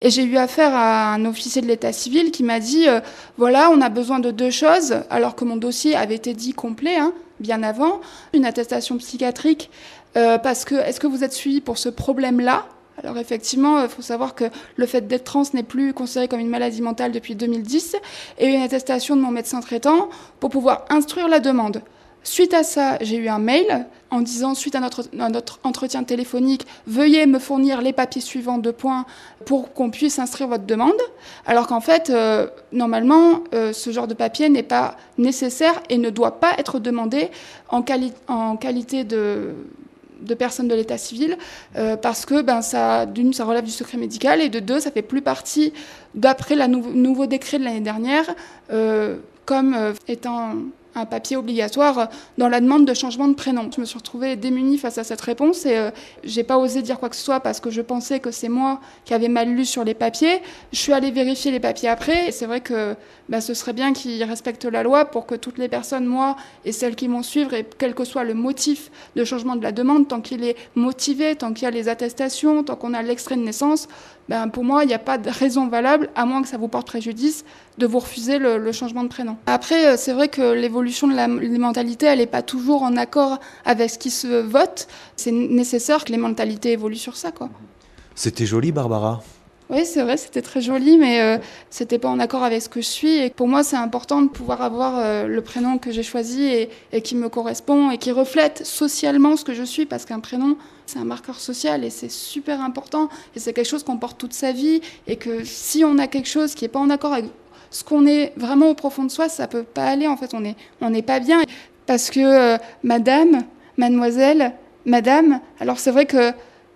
Et j'ai eu affaire à un officier de l'état civil qui m'a dit voilà, on a besoin de 2 choses, alors que mon dossier avait été dit complet, hein, bien avant. Une attestation psychiatrique, parce que est-ce que vous êtes suivi pour ce problème-là ? Alors effectivement, il faut savoir que le fait d'être trans n'est plus considéré comme une maladie mentale depuis 2010, et une attestation de mon médecin traitant pour pouvoir instruire la demande. Suite à ça, j'ai eu un mail en disant, suite à notre entretien téléphonique, veuillez me fournir les papiers suivants pour qu'on puisse instruire votre demande. Alors qu'en fait, normalement, ce genre de papier n'est pas nécessaire et ne doit pas être demandé en qualité de personnes de l'état civil, parce que d'une, ça relève du secret médical, et de deux, ça fait plus partie, d'après le nouveau décret de l'année dernière, comme étant un papier obligatoire dans la demande de changement de prénom. Je me suis retrouvée démunie face à cette réponse et j'ai pas osé dire quoi que ce soit parce que je pensais que c'est moi qui avais mal lu sur les papiers. Je suis allée vérifier les papiers après et c'est vrai que ce serait bien qu'ils respectent la loi pour que toutes les personnes, moi et celles qui vont suivre, et quel que soit le motif de changement de la demande, tant qu'il est motivé, tant qu'il y a les attestations, tant qu'on a l'extrait de naissance, pour moi, il n'y a pas de raison valable, à moins que ça vous porte préjudice, de vous refuser le changement de prénom. Après, c'est vrai que l'évolution de la mentalité, elle n'est pas toujours en accord avec ce qui se vote. C'est nécessaire que les mentalités évoluent sur ça, quoi. C'était joli, Barbara. Oui, c'est vrai, c'était très joli, mais c'était pas en accord avec ce que je suis. Et pour moi, c'est important de pouvoir avoir le prénom que j'ai choisi et qui me correspond et qui reflète socialement ce que je suis, parce qu'un prénom, c'est un marqueur social et c'est super important. Et c'est quelque chose qu'on porte toute sa vie. Et que si on a quelque chose qui n'est pas en accord avec ce qu'on est vraiment au profond de soi, ça peut pas aller. En fait, on n'est pas bien. Parce que madame, mademoiselle, madame, alors c'est vrai que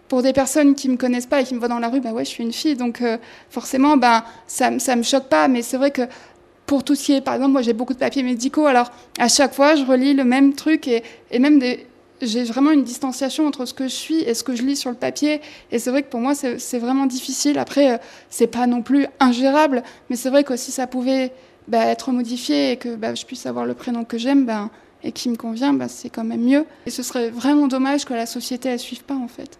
pour des personnes qui me connaissent pas et qui me voient dans la rue, ouais, je suis une fille, donc forcément, ça me choque pas. Mais c'est vrai que pour tout ce qui est, par exemple, moi j'ai beaucoup de papiers médicaux, alors à chaque fois, je relis le même truc et même j'ai vraiment une distanciation entre ce que je suis et ce que je lis sur le papier. Et c'est vrai que pour moi, c'est vraiment difficile. Après, c'est pas non plus ingérable, mais c'est vrai que si ça pouvait être modifié et que je puisse avoir le prénom que j'aime, et qui me convient, c'est quand même mieux. Et ce serait vraiment dommage que la société, elle suive pas, en fait.